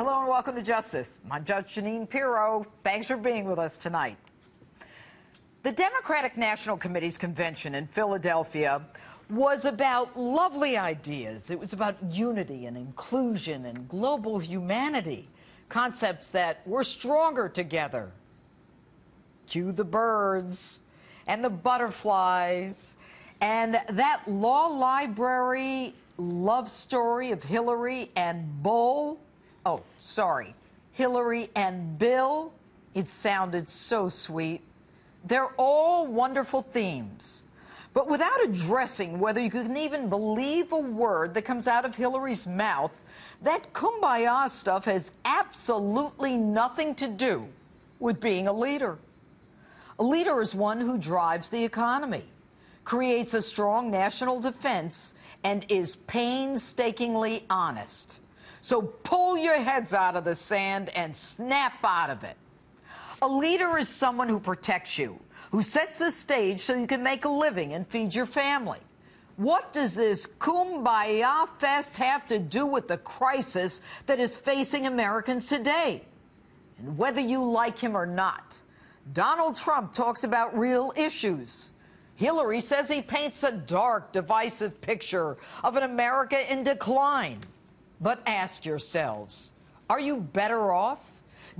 Hello and welcome to Justice. I'm Judge Jeanine Pirro. Thanks for being with us tonight. The Democratic National Committee's convention in Philadelphia was about lovely ideas. It was about unity and inclusion and global humanity, concepts that we're stronger together. Cue the birds and the butterflies and that law library love story of Hillary and Hillary and Bill. It sounded so sweet. They're all wonderful themes. But without addressing whether you can even believe a word that comes out of Hillary's mouth, that kumbaya stuff has absolutely nothing to do with being a leader. A leader is one who drives the economy, creates a strong national defense, and is painstakingly honest. So pull your heads out of the sand and snap out of it. A leader is someone who protects you, who sets the stage so you can make a living and feed your family. What does this kumbaya-fest have to do with the crisis that is facing Americans today? And whether you like him or not, Donald Trump talks about real issues. Hillary says he paints a dark, divisive picture of an America in decline. But ask yourselves, are you better off?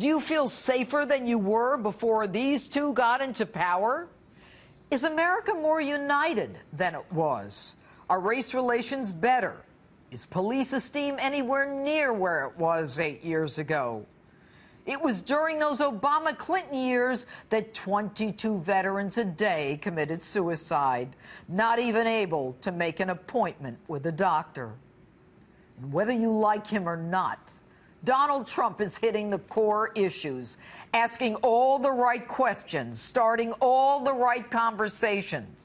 Do you feel safer than you were before these two got into power? Is America more united than it was? Are race relations better? Is police esteem anywhere near where it was 8 years ago? It was during those Obama-Clinton years that 22 veterans a day committed suicide, not even able to make an appointment with a doctor. And whether you like him or not, Donald Trump is hitting the core issues, asking all the right questions, starting all the right conversations.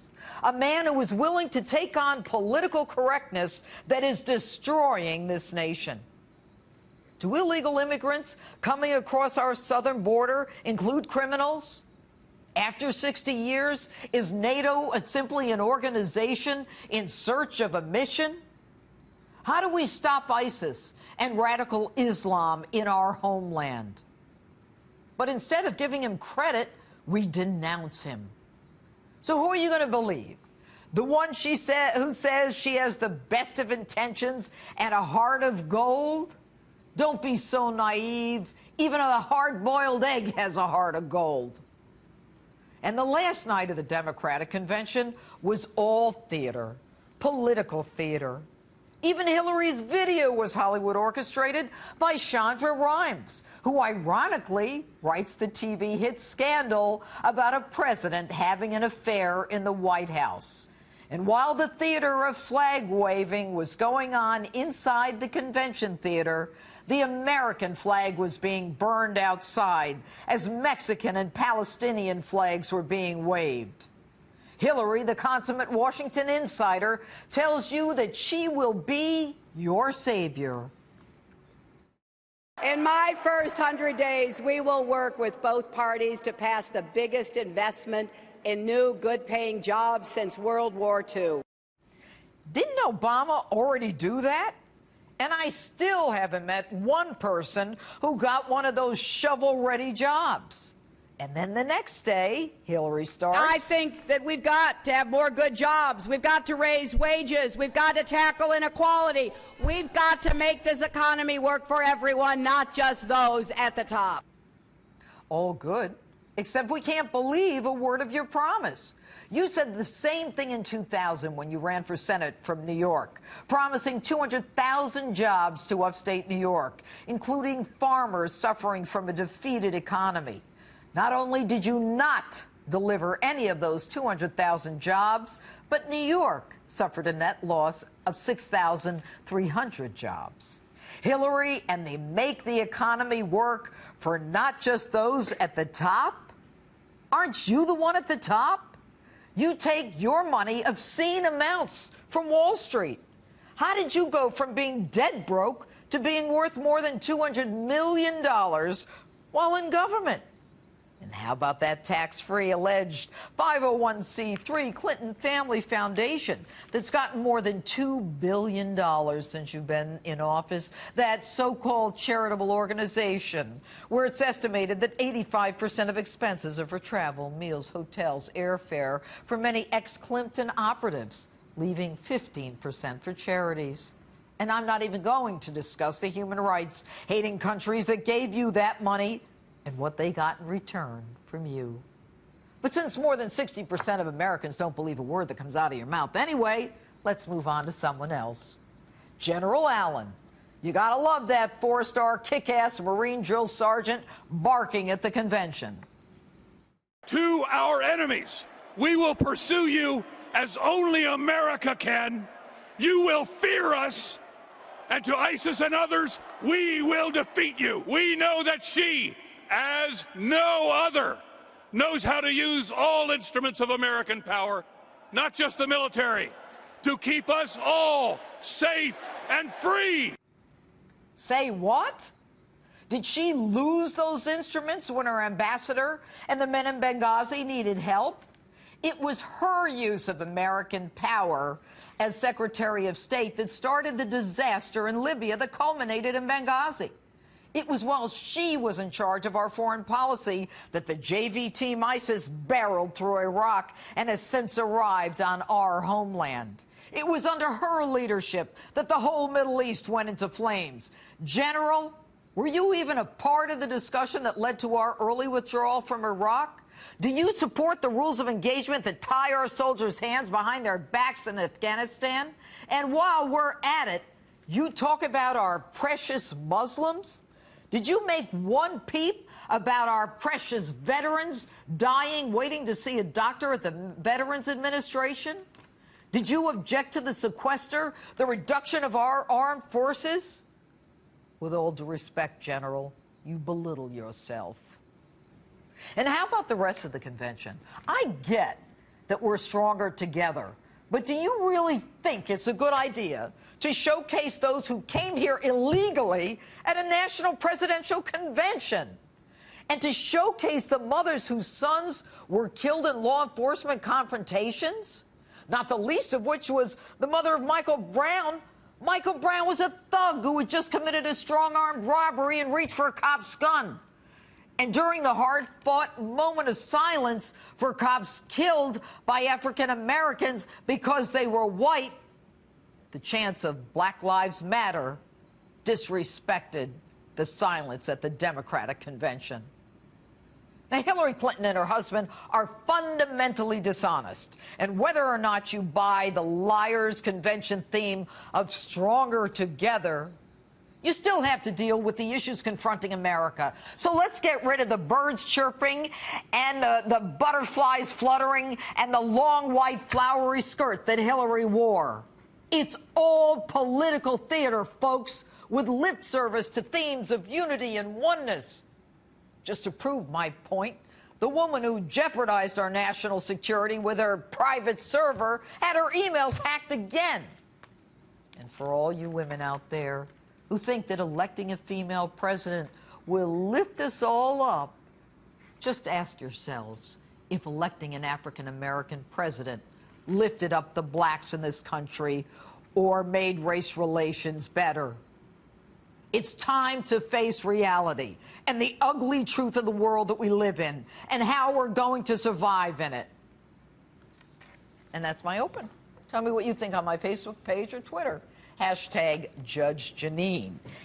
A man who is willing to take on political correctness that is destroying this nation. Do illegal immigrants coming across our southern border include criminals? After 60 years, is NATO simply an organization in search of a mission? How do we stop ISIS and radical Islam in our homeland? But instead of giving him credit, we denounce him. So who are you going to believe? The one who says she has the best of intentions and a heart of gold? Don't be so naive. Even a hard-boiled egg has a heart of gold. And the last night of the Democratic convention was all theater, political theater. Even Hillary's video was Hollywood orchestrated by Shonda Rhimes, who ironically writes the TV hit Scandal about a president having an affair in the White House. And while the theater of flag waving was going on inside the convention theater, the American flag was being burned outside as Mexican and Palestinian flags were being waved. Hillary, the consummate Washington insider, tells you that she will be your savior. In my first 100 days, we will work with both parties to pass the biggest investment in new, good-paying jobs since World War II. Didn't Obama already do that? And I still haven't met one person who got one of those shovel-ready jobs. And then the next day, Hillary starts. I think that we've got to have more good jobs. We've got to raise wages. We've got to tackle inequality. We've got to make this economy work for everyone, not just those at the top. All good, except we can't believe a word of your promise. You said the same thing in 2000 when you ran for Senate from New York, promising 200,000 jobs to upstate New York, including farmers suffering from a defeated economy. Not only did you not deliver any of those 200,000 jobs, but New York suffered a net loss of 6,300 jobs. Hillary and the Make the Economy Work for not just those at the top? Aren't you the one at the top? You take your money, obscene amounts, from Wall Street. How did you go from being dead broke to being worth more than $200 million while in government? And how about that tax-free alleged 501c3 Clinton Family Foundation that's gotten more than $2 billion since you've been in office? That so-called charitable organization, where it's estimated that 85% of expenses are for travel, meals, hotels, airfare for many ex-Clinton operatives, leaving 15% for charities. And I'm not even going to discuss the human rights-hating countries that gave you that money and what they got in return from you. But since more than 60% of Americans don't believe a word that comes out of your mouth anyway, let's move on to someone else. General Allen. You gotta love that four-star kick-ass Marine drill sergeant barking at the convention. To our enemies, we will pursue you as only America can. You will fear us. And to ISIS and others, we will defeat you. We know that she, as no other, knows how to use all instruments of American power, not just the military, to keep us all safe and free. Say what? Did she lose those instruments when her ambassador and the men in Benghazi needed help? It was her use of American power as Secretary of State that started the disaster in Libya that culminated in Benghazi. It was while she was in charge of our foreign policy that the JV team ISIS barreled through Iraq and has since arrived on our homeland. It was under her leadership that the whole Middle East went into flames. General, were you even a part of the discussion that led to our early withdrawal from Iraq? Do you support the rules of engagement that tie our soldiers' hands behind their backs in Afghanistan? And while we're at it, you talk about our precious Muslims? Did you make one peep about our precious veterans dying waiting to see a doctor at the Veterans Administration? Did you object to the sequester, the reduction of our armed forces? With all due respect, General, you belittle yourself. And how about the rest of the convention? I get that we're stronger together, but do you really think it's a good idea to showcase those who came here illegally at a national presidential convention? And to showcase the mothers whose sons were killed in law enforcement confrontations? Not the least of which was the mother of Michael Brown. Michael Brown was a thug who had just committed a strong-armed robbery and reached for a cop's gun. And during the hard-fought moment of silence for cops killed by African Americans because they were white, the chants of Black Lives Matter disrespected the silence at the Democratic convention. Now, Hillary Clinton and her husband are fundamentally dishonest. And whether or not you buy the Liars Convention theme of Stronger Together, you still have to deal with the issues confronting America. So let's get rid of the birds chirping and the butterflies fluttering and the long white flowery skirt that Hillary wore. It's all political theater, folks, with lip service to themes of unity and oneness. Just to prove my point, the woman who jeopardized our national security with her private server had her emails hacked again. And for all you women out there who think that electing a female president will lift us all up, just ask yourselves if electing an African-American president lifted up the blacks in this country or made race relations better. It's time to face reality and the ugly truth of the world that we live in and how we're going to survive in it. And that's my open. Tell me what you think on my Facebook page or Twitter. #Judge Jeanine.